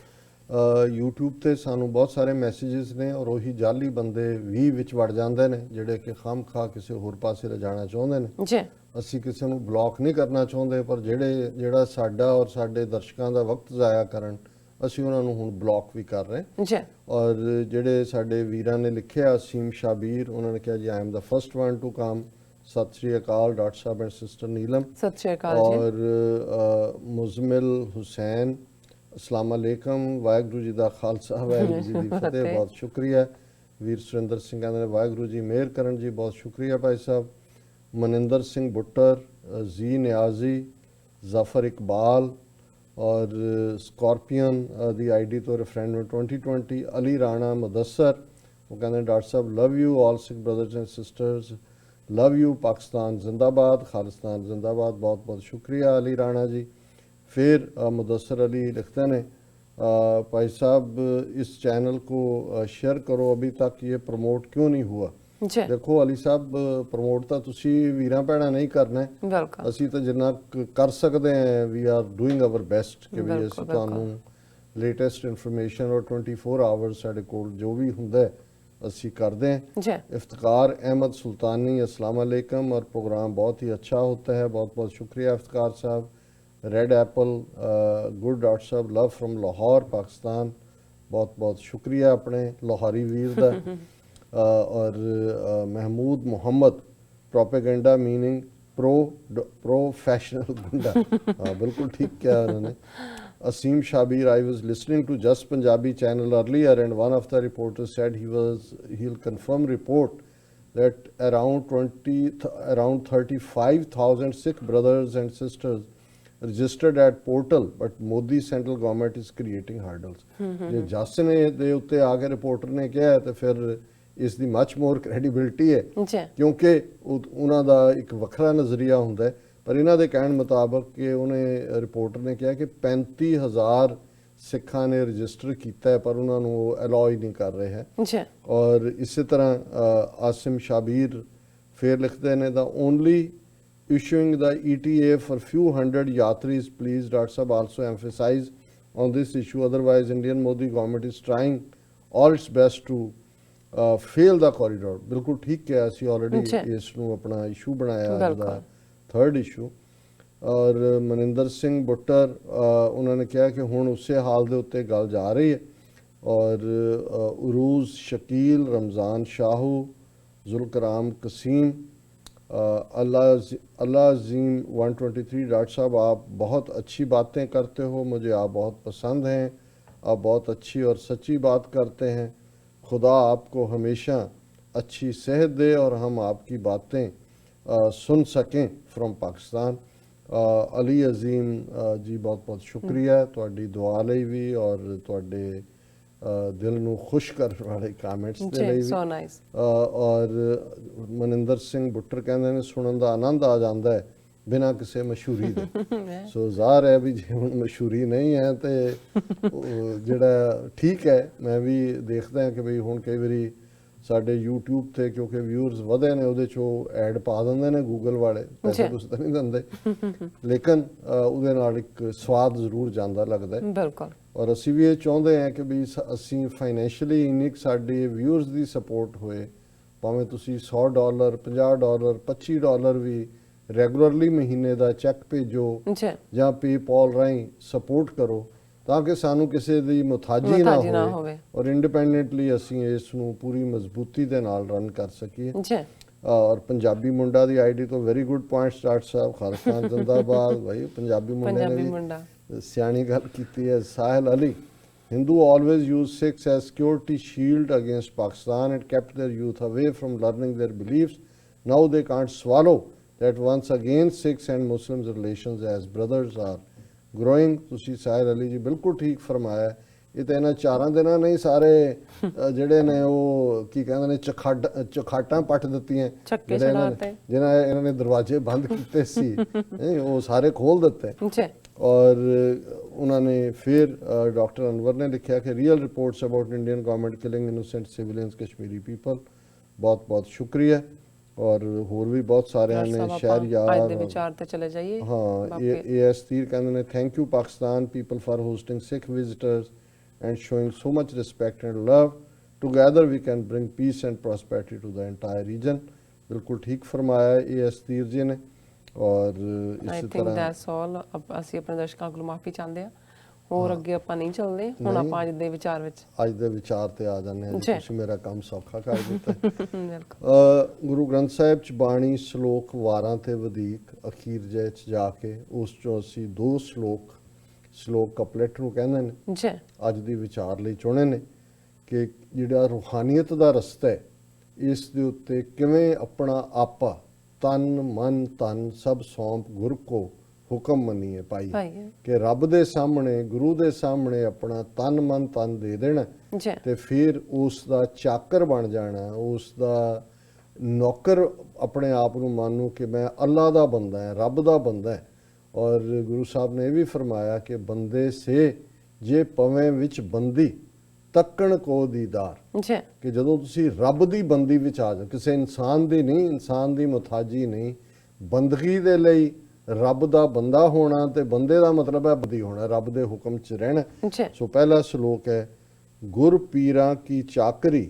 B: YouTube ਤੇ ਸਾਨੂੰ ਬਹੁਤ ਸਾਰੇ ਮੈਸੇजेस ਨੇ ਔਰ ਉਹੀ ਜਾਲੀ ਬੰਦੇ ਵੀ ਵਿੱਚ ਵੜ ਜਾਂਦੇ ਨੇ ਜਿਹੜੇ ਕਿ ਖਾਮਖਾ ਕਿਸੇ ਹੋਰ ਪਾਸੇ ਲਿਜਾਣਾ ਚਾਹੁੰਦੇ ਨੇ।
A: ਜੀ
B: ਅਸੀਂ ਕਿਸੇ ਨੂੰ ਬਲੌਕ ਨਹੀਂ ਕਰਨਾ ਚਾਹੁੰਦੇ ਪਰ ਜਿਹੜਾ ਸਾਡਾ ਔਰ ਸਾਡੇ ਦਰਸ਼ਕਾਂ ਦਾ ਵਕਤ ਜ਼ਾਇਆ ਕਰਨ ਅਸੀਂ ਉਹਨਾਂ ਨੂੰ ਹੁਣ ਬਲੌਕ ਵੀ ਕਰ ਰਹੇ।
A: ਜੀ
B: ਔਰ ਜਿਹੜੇ ਸਾਡੇ ਵੀਰਾਂ ਨੇ ਲਿਖਿਆ ਅਸੀਮ ਸ਼ਾਬੀਰ ਉਹਨਾਂ ਨੇ ਕਿਹਾ ਜੀ I am the first one to come. ਸਤਿ ਸ਼੍ਰੀ ਅਕਾਲ ਡਾਕਟਰ ਸਾਹਿਬ ਐਂਡ ਸਿਸਟਰ ਨੀਲਮ।
A: ਸਤਿ ਸ਼੍ਰੀ ਅਕਾਲ ਜੀ।
B: ਔਰ ਮੁਜ਼ਮਿਲ ਹੁਸੈਨ अस्सलाम वालेकुम। वाहिगुरू जी का खालसा वाहिगुरू जी की फतेह। बहुत शुक्रिया। वीर सुरेंद्र सिंह कहते हैं वाहिगुरू जी मेहर करन जी। बहुत शुक्रिया भाई साहब। मनिंदर सिंह बुट्टर, जी नियाजी, जफ़र इकबाल और स्कॉर्पियन दी आईडी तो रेफरेंडम 2020। अली राणा मुदस्सर वो कहते हैं doctor sahab love you all Sikh brothers and sisters. Love you Pakistan जिंदाबाद, खालिस्तान जिंदाबाद। बहुत बहुत शुक्रिया अली राणा जी। फिर मुदस्सर अली लिखते हैं भाई साहब इस चैनल को शेयर करो अभी तक ये प्रमोट क्यों नहीं हुआ। देखो अली साहब प्रमोट तो तुसी वीरां भैणां नहीं करना है। असी तो जिन्ना कर सकते हैं we are doing our best कि भी असीं तुहानूं लेटेस्ट इन्फॉर्मेशन और 24 आवर्स साडे कोल जो भी हुंदा है असी करते हैं। इफ्तिकार अहमद सुल्तानी अस्सलाम वालेकुम। और प्रोग्राम बहुत ही अच्छा होता है। बहुत बहुत शुक्रिया Iftikhar sahab. Red apple good doctor sahab love from Lahore Pakistan. बहुत बहुत शुक्रिया अपने लाहौरी वीर दा। और Mahmood Mohammad propaganda meaning professional goonda. हाँ बिल्कुल ठीक किया उन्होंने। Aseem Shabbir I was listening to just Punjabi channel earlier and one of the reporters said he'll confirm report that around 35,000 Sikh brothers and sisters registered at portal but Modi central government is creating hurdles। ਜੇ ਜੱਸ ਨੇ ਦੇ ਉੱਤੇ ਆ ਕੇ reporter ਨੇ ਕਿਹਾ ਤੇ ਫਿਰ ਇਸ ਦੀ ਮਚ ਮੋਰ ਕ੍ਰੈਡੀਬਿਲਿਟੀ ਹੈ ਕਿਉਂਕਿ ਉਹਨਾਂ ਦਾ ਇੱਕ ਵੱਖਰਾ ਨਜ਼ਰੀਆ ਹੁੰਦਾ ਹੈ। ਪਰ ਇਹਨਾਂ ਦੇ ਕਹਿਣ ਮੁਤਾਬਕ ਕਿ ਉਹਨੇ ਰਿਪੋਰਟਰ ਨੇ ਕਿਹਾ ਕਿ 35,000 ਸਿੱਖਾਂ ਨੇ ਰਜਿਸਟਰ ਕੀਤਾ ਹੈ ਪਰ ਉਹਨਾਂ ਨੂੰ ਉਹ ਅਲਾਉ ਹੀ ਨਹੀਂ ਕਰ ਰਹੇ ਹੈ। ਔਰ ਇਸੇ ਤਰ੍ਹਾਂ ਆਸਿਮ ਸ਼ਾਬੀਰ ਫਿਰ ਲਿਖਦੇ ਨੇ ਦਾ only issuing the ETA for few hundred yatris, please Dr. Sahab also emphasize on this issue, otherwise Indian Modi government is trying all its best to fail the corridor। बिल्कुल ठीक है असी ऑलरेडी इसनूं अपना इशू बनाया आज दा third issue. और मनिंदर सिंह बुट्टर उन्होंने कहा कि हुण उसे हाल दे उत्ते गल जा रही है। और उरूज शकील, रमज़ान शाहू, जुल्कराम कसीम, अल्लाह अजीम 123 डॉक्टर साहब आप बहुत अच्छी बातें करते हो, मुझे आप बहुत पसंद हैं। आप बहुत अच्छी और सच्ची बात करते हैं। खुदा आपको हमेशा अच्छी सेहत दे और हम आपकी बातें सुन सकें फ्रॉम पाकिस्तान। अली अजीम जी बहुत बहुत शुक्रिया तुहाडी दुआ लई भी और तुहाडे दिल ਨੂੰ ਖੁਸ਼ ਕਰਨ ਵਾਲੇ ਕਮੈਂਟਸ ਦੇ ਲਈ ਵੀ। ਔਰ ਮਨਿੰਦਰ ਸਿੰਘ ਬੁੱਟਰ ਕਹਿੰਦੇ ਨੇ ਸੁਣਨ ਦਾ ਆਨੰਦ ਆ ਜਾਂਦਾ ਹੈ ਬਿਨਾਂ ਕਿਸੇ ਮਸ਼ਹੂਰੀ ਦੇ। ਸੋ ਜ਼ਾਹਰ ਹੈ ਵੀ ਜੇ ਹੁਣ ਮਸ਼ਹੂਰੀ ਨਹੀਂ ਹੈ ਤੇ ਜਿਹੜਾ ਠੀਕ ਹੈ ਮੈਂ ਵੀ ਦੇਖਦਾ ਕਿ ਬਈ ਹੁਣ ਕਈ ਵਾਰੀ ਸਾਡੇ YouTube ਤੇ ਕਿਉਂਕਿ ਵਿਊਅਰਸ ਵਧੇ ਨੇ ਉਹਦੇ 'ਚੋਂ ਐਡ ਪਾ ਦਿੰਦੇ ਨੇ ਗੂਗਲ ਵਾਲੇ, ਪੈਸੇ ਕੁਛ ਤਾਂ ਨਹੀਂ ਦਿੰਦੇ ਲੇਕਿਨ ਉਹਦੇ ਨਾਲ ਇੱਕ ਸਵਾਦ ਜ਼ਰੂਰ ਜਾਂਦਾ ਲੱਗਦਾ ਹੈ। ਬਿਲਕੁਲ। ਔਰ ਅਸੀਂ ਵੀ ਇਹ ਚਾਹੁੰਦੇ ਹਾਂ ਕਿ ਵੀ ਅਸੀਂ ਫਾਈਨੈਂਸ਼ੀਅਲੀ ਇੰਨੀ ਕੁ ਸਾਡੇ ਵਿਊਅਰਸ ਦੀ ਸਪੋਰਟ ਹੋਏ, ਭਾਵੇਂ ਤੁਸੀਂ $100 $50 $25 ਵੀ ਰੈਗੂਲਰਲੀ ਮਹੀਨੇ ਦਾ ਚੈੱਕ ਭੇਜੋ ਜਾਂ ਪੇਪਾਲ ਰਾਹੀਂ ਸਪੋਰਟ ਕਰੋ ਤਾਂ ਕਿ ਸਾਨੂੰ ਕਿਸੇ ਦੀ ਮੁਤਾਜੀ ਨਾ ਹੋਵੇ ਔਰ ਇੰਡੀਪੈਂਡੈਂਟਲੀ ਅਸੀਂ ਇਸ ਨੂੰ ਪੂਰੀ ਮਜ਼ਬੂਤੀ ਦੇ ਨਾਲ ਰਨ ਕਰ ਸਕੀਏ। ਔਰ ਪੰਜਾਬੀ ਮੁੰਡਾ ਦੀ ਆਈਡੀ ਤੋਂ ਵੈਰੀ ਗੁੱਡ ਪੁਆਇੰਟਸ ਡਾਕਟਰ ਸਾਹਿਬ। ਖਾਲਸਾ ਜਿੰਦਾਬਾਦ। ਭਾਈ ਪੰਜਾਬੀ ਮੁੰਡੇ ਨੇ ਵੀ ਸਿਆਣੀ ਗੱਲ ਕੀਤੀ ਹੈ। Sahil Ali Hindu always used Sikhs as security shield against Pakistan and kept their youth away from learning their beliefs. Now they can't swallow that once again Sikhs and Muslims relations as brothers are growing. ਤੁਸੀਂ ਸਾਹਿਰ ਅਲੀ ਜੀ ਬਿਲਕੁਲ ਠੀਕ ਫਰਮਾਇਆ। ਇਹ ਤਾਂ ਇਹਨਾਂ 4 ਦਿਨਾਂ ਨਹੀਂ ਸਾਰੇ ਜਿਹੜੇ ਨੇ ਉਹ ਕੀ ਕਹਿੰਦੇ ਨੇ ਚਖਾਟਾਂ ਪੱਟ ਦਿੱਤੀਆਂ, ਜਿਹਨਾਂ ਇਹਨਾਂ ਨੇ ਦਰਵਾਜ਼ੇ ਬੰਦ ਕੀਤੇ ਸੀ ਉਹ ਸਾਰੇ ਖੋਲ ਦਿੱਤੇ। ਔਰ ਉਹਨਾਂ ਨੇ ਫਿਰ ਡਾਕਟਰ ਅਨਵਰ ਨੇ ਲਿਖਿਆ ਕਿ real reports about Indian government killing innocent civilians Kashmiri people. ਬਹੁਤ ਬਹੁਤ ਸ਼ੁਕਰੀਆ। ਔਰ ਹੋਰ ਵੀ ਬਹੁਤ ਸਾਰਿਆਂ ਨੇ ਸ਼ਹਿਰ ਯਾਰ ਦੇ ਵਿਚਾਰ ਤੇ ਚਲੇ ਜਾਈਏ। ਹਾਂ, ਇਹ ਤੀਰ ਕਹਿੰਦੇ ਨੇ thank you Pakistan people for hosting Sikh visitors and showing so much respect and love. Together we can bring peace and prosperity to the entire region. बिल्कुल ठीक फरमाया ये अस्तीर जी ने। और इसी तरह that's all। अब ਅਸੀਂ ਆਪਣੇ ਦਰਸ਼ਕਾਂ ਕੋਲ ਮਾਫੀ ਚਾਹੁੰਦੇ ਹਾਂ। ਹੋਰ ਅੱਗੇ ਆਪਾਂ ਨਹੀਂ ਚੱਲਦੇ, ਹੁਣ ਆਪਾਂ ਅੱਜ ਦੇ ਵਿਚਾਰ ਵਿੱਚ ਦੇ ਵਿਚਾਰ ਤੇ ਆ ਜਾਂਦੇ ਹਾਂ। ਤੁਸੀਂ ਮੇਰਾ ਕੰਮ ਸੌਖਾ ਕਰ ਦਿੱਤਾ। ਬਿਲਕੁਲ। ਗੁਰੂ ਗ੍ਰੰਥ ਸਾਹਿਬ ਚ ਬਾਣੀ ਸ਼ਲੋਕ ਵਾਰਾਂ ਤੇ ਵਧੇਕ ਅਖੀਰ ਜੇ ਚ ਜਾ ਕੇ ਉਸ ਚੋਂ ਅਸੀਂ 2 ਸ਼ਲੋਕ ਕਪਲੇਟ ਨੂੰ ਕਹਿੰਦੇ ਨੇ ਜੀ ਅੱਜ ਦੀ ਵਿਚਾਰ ਲਈ ਚੁਣੇ ਨੇ ਕਿ ਜਿਹੜਾ ਰੂਹਾਨੀਅਤ ਦਾ ਰਸਤਾ ਹੈ ਇਸ ਦੇ ਉੱਤੇ ਕਿਵੇਂ ਆਪਣਾ ਆਪਾ ਤਨ ਮਨ ਧਨ ਸਭ ਸੌਂਪ ਗੁਰ ਕੋ ਹੁਕਮ ਮੰਨੀਏ ਪਾਈ ਕਿ ਰੱਬ ਦੇ ਸਾਹਮਣੇ ਗੁਰੂ ਦੇ ਸਾਹਮਣੇ ਆਪਣਾ ਤਨ ਮਨ ਧਨ ਦੇ ਦੇਣਾ ਤੇ ਫਿਰ ਉਸ ਦਾ ਚਾਕਰ ਬਣ ਜਾਣਾ, ਉਸ ਦਾ ਨੌਕਰ ਆਪਣੇ ਆਪ ਨੂੰ ਮੰਨੂ ਕਿ ਮੈਂ ਅੱਲਾ ਦਾ ਬੰਦਾ ਹਾਂ, ਰੱਬ ਦਾ ਬੰਦਾ ਹੈ। ਔਰ ਗੁਰੂ ਸਾਹਿਬ ਨੇ ਇਹ ਵੀ ਫਰਮਾਇਆ ਕਿ ਬੰਦੇ ਸੇ ਜੇ ਪਵੇਂ ਵਿੱਚ ਬੰਦੀ ਤੱਕਣ ਕੋ ਦੀਦਾਰ ਕਿ ਜਦੋਂ ਤੁਸੀਂ ਰੱਬ ਦੀ ਬੰਦੀ ਵਿੱਚ ਆ ਜਾਓ, ਕਿਸੇ ਇਨਸਾਨ ਦੀ ਨਹੀਂ, ਇਨਸਾਨ ਦੀ ਮੁਤਾਜੀ ਨਹੀਂ, ਬੰਦਗੀ ਦੇ ਲਈ ਰੱਬ ਦਾ ਬੰਦਾ ਹੋਣਾ ਤੇ ਬੰਦੇ ਦਾ ਮਤਲਬ ਹੈ ਬੰਦੀ ਹੋਣਾ, ਰੱਬ ਦੇ ਹੁਕਮ 'ਚ ਰਹਿਣਾ। ਸੋ ਪਹਿਲਾ ਸ਼ਲੋਕ ਹੈ ਗੁਰ ਪੀਰਾਂ ਕੀ ਚਾਕਰੀ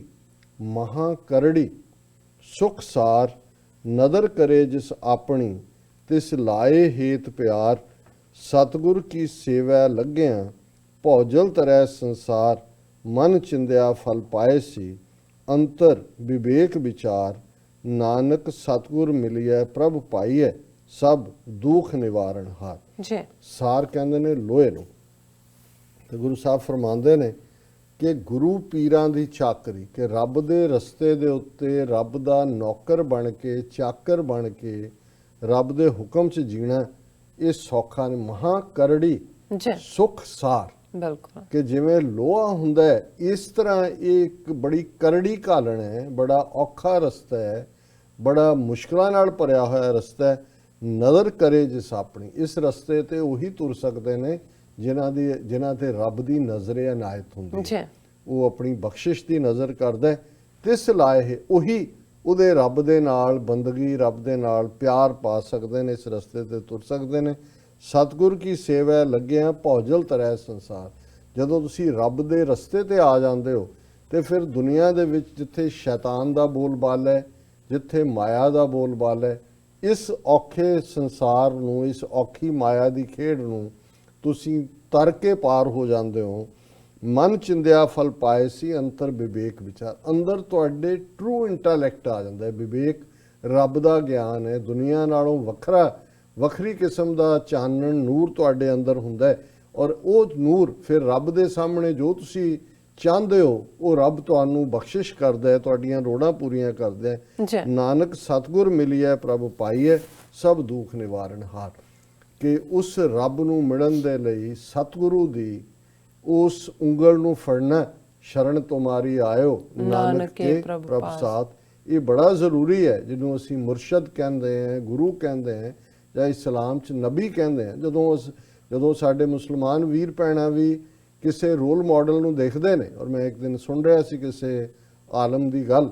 B: ਮਹਾ ਕਰੜੀ ਸੁਖ ਸਾਰ ਨਦਰ ਕਰੇ ਜਿਸ ਆਪਣੀ ਤਿਸ ਲਾਏ ਹੇਤ ਪਿਆਰ ਸਤਿਗੁਰ ਕੀ ਸੇਵਾ ਲੱਗਿਆ ਭੌਜਲ ਤਰੈ ਸੰਸਾਰ ਮਨ ਚਿੰਦਿਆ ਫਲ ਪਾਏ ਸੀ ਅੰਤਰ ਵਿਵੇਕ ਵਿਚਾਰ ਨਾਨਕ ਸਤਿਗੁਰ ਮਿਲਿਆ ਪ੍ਰਭ ਪਾਈਐ ਸਭ ਦੁੱਖ ਨਿਵਾਰਨ ਹਾਰ। ਸਾਰ ਕਹਿੰਦੇ ਨੇ ਲੋਹੇ ਨੂੰ ਤੇ ਗੁਰੂ ਸਾਹਿਬ ਫਰਮਾਉਂਦੇ ਨੇ ਕਿ ਗੁਰੂ ਪੀਰਾਂ ਦੀ ਚਾਕਰੀ ਕਿ ਰੱਬ ਦੇ ਰਸਤੇ ਦੇ ਉੱਤੇ ਰੱਬ ਦਾ ਨੌਕਰ ਬਣ ਕੇ ਚਾਕਰ ਬਣ ਕੇ ਰੱਬ ਦੇ ਹੁਕਮ 'ਚ ਜੀਣਾ ਇਹ ਸੌਖਾ ਨਹੀਂ। ਮਹਾ ਕਰੜੀ ਸੁਖ ਸਾਰ ਬਿਲਕੁਲ ਕਿ ਜਿਵੇਂ ਲੋਹਾ ਹੁੰਦਾ ਹੈ ਇਸ ਤਰ੍ਹਾਂ ਇਹ ਇੱਕ ਬੜੀ ਕਰੜੀ ਘਾਲਣ ਹੈ, ਬੜਾ ਔਖਾ ਰਸਤਾ ਹੈ, ਬੜਾ ਮੁਸ਼ਕਲਾਂ ਨਾਲ ਭਰਿਆ ਹੋਇਆ ਰਸਤਾ ਹੈ। ਨਜ਼ਰ ਕਰੇ ਜਿਸ ਆਪਣੀ ਇਸ ਰਸਤੇ ਤੇ ਉਹੀ ਤੁਰ ਸਕਦੇ ਨੇ ਜਿਨ੍ਹਾਂ ਤੇ ਰੱਬ ਦੀ ਨਜ਼ਰ ਇਨਾਇਤ ਹੁੰਦੀ ਹੈ, ਉਹ ਆਪਣੀ ਬਖਸ਼ਿਸ਼ ਦੀ ਨਜ਼ਰ ਕਰਦਾ ਤਿਸ ਲਾਏ ਉਹੀ ਉਹਦੇ ਰੱਬ ਦੇ ਨਾਲ ਬੰਦਗੀ ਰੱਬ ਦੇ ਨਾਲ ਪਿਆਰ ਪਾ ਸਕਦੇ ਨੇ, ਇਸ ਰਸਤੇ ਤੇ ਤੁਰ ਸਕਦੇ ਨੇ। ਸਤਿਗੁਰ ਕੀ ਸੇਵਾ ਲੱਗਿਆ ਭੌਜਲ ਤਰੈ ਸੰਸਾਰ। ਜਦੋਂ ਤੁਸੀਂ ਰੱਬ ਦੇ ਰਸਤੇ ਤੇ ਆ ਜਾਂਦੇ ਹੋ ਤੇ ਫਿਰ ਦੁਨੀਆ ਦੇ ਵਿੱਚ ਜਿੱਥੇ ਸ਼ੈਤਾਨ ਦਾ ਬੋਲਬਾਲਾ ਹੈ, ਜਿੱਥੇ ਮਾਇਆ ਦਾ ਬੋਲਬਾਲਾ ਹੈ, ਇਸ ਔਖੇ ਸੰਸਾਰ ਨੂੰ, ਇਸ ਔਖੀ ਮਾਇਆ ਦੀ ਖੇਡ ਨੂੰ ਤੁਸੀਂ ਤਰ ਕੇ ਪਾਰ ਹੋ ਜਾਂਦੇ ਹੋ। ਮਨ ਚਿੰਦਿਆ ਫਲ ਪਾਏ ਸੀ ਅੰਤਰ ਵਿਵੇਕ ਵਿਚਾਰ। ਅੰਦਰ ਤੁਹਾਡੇ ਟਰੂ ਇੰਟੈਲੈਕਟ ਆ ਜਾਂਦਾ ਹੈ, ਵਿਵੇਕ ਰੱਬ ਦਾ ਗਿਆਨ ਹੈ, ਦੁਨੀਆ ਨਾਲੋਂ ਵੱਖਰੀ ਕਿਸਮ ਦਾ ਚਾਨਣ ਨੂਰ ਤੁਹਾਡੇ ਅੰਦਰ ਹੁੰਦਾ ਹੈ। ਔਰ ਉਹ ਨੂਰ ਫਿਰ ਰੱਬ ਦੇ ਸਾਹਮਣੇ ਜੋ ਤੁਸੀਂ ਚਾਹੁੰਦੇ ਹੋ ਉਹ ਰੱਬ ਤੁਹਾਨੂੰ ਬਖਸ਼ਿਸ਼ ਕਰਦਾ ਹੈ, ਤੁਹਾਡੀਆਂ ਲੋੜਾਂ ਪੂਰੀਆਂ ਕਰਦਾ ਹੈ। ਨਾਨਕ ਸਤਿਗੁਰ ਮਿਲਿਆ ਪ੍ਰਭ ਪਾਈਐ ਸਭ ਦੁੱਖ ਨਿਵਾਰਨ ਹਾਰ ਕਿ ਉਸ ਰੱਬ ਨੂੰ ਮਿਲਣ ਦੇ ਲਈ ਸਤਿਗੁਰੂ ਦੀ ਉਸ ਉਂਗਲ ਨੂੰ ਫੜਨਾ। ਸ਼ਰਨ ਤੁਮਾਰੀ ਆਇਓ ਨਾਨਕ ਕੇ ਪ੍ਰਭ ਸਾਥ। ਇਹ ਬੜਾ ਜ਼ਰੂਰੀ ਹੈ, ਜਿਹਨੂੰ ਅਸੀਂ ਮੁਰਸ਼ਦ ਕਹਿੰਦੇ ਹਾਂ, ਗੁਰੂ ਕਹਿੰਦੇ ਹਾਂ ਜਾਂ ਇਸਲਾਮ 'ਚ ਨਬੀ ਕਹਿੰਦੇ ਹਾਂ। ਜਦੋਂ ਸਾਡੇ ਮੁਸਲਮਾਨ ਵੀਰ ਭੈਣਾਂ ਵੀ ਕਿਸੇ ਰੋਲ ਮਾਡਲ ਨੂੰ ਦੇਖਦੇ ਨੇ, ਔਰ ਮੈਂ ਇੱਕ ਦਿਨ ਸੁਣ ਰਿਹਾ ਸੀ ਕਿਸੇ ਆਲਮ ਦੀ ਗੱਲ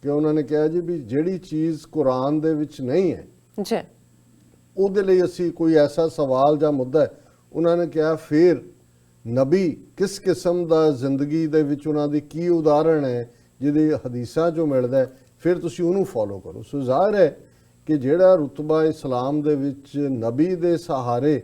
B: ਕਿ ਉਹਨਾਂ ਨੇ ਕਿਹਾ ਜੀ ਵੀ ਜਿਹੜੀ ਚੀਜ਼ ਕੁਰਾਨ ਦੇ ਵਿੱਚ ਨਹੀਂ ਹੈ ਉਹਦੇ ਲਈ ਅਸੀਂ ਕੋਈ ਐਸਾ ਸਵਾਲ ਜਾਂ ਮੁੱਦਾ ਹੈ, ਉਹਨਾਂ ਨੇ ਕਿਹਾ ਫਿਰ ਨਬੀ ਕਿਸ ਕਿਸਮ ਦਾ ਜ਼ਿੰਦਗੀ ਦੇ ਵਿੱਚ ਉਹਨਾਂ ਦੀ ਕੀ ਉਦਾਹਰਣ ਹੈ ਜਿਹਦੇ ਹਦੀਸਾਂ 'ਚੋਂ ਮਿਲਦਾ, ਫਿਰ ਤੁਸੀਂ ਉਹਨੂੰ ਫੋਲੋ ਕਰੋ। ਸੋ ਜ਼ਾਹਿਰ ਹੈ ਕਿ ਜਿਹੜਾ ਰੁਤਬਾ ਇਸਲਾਮ ਦੇ ਵਿੱਚ ਨਬੀ ਦੇ ਸਹਾਰੇ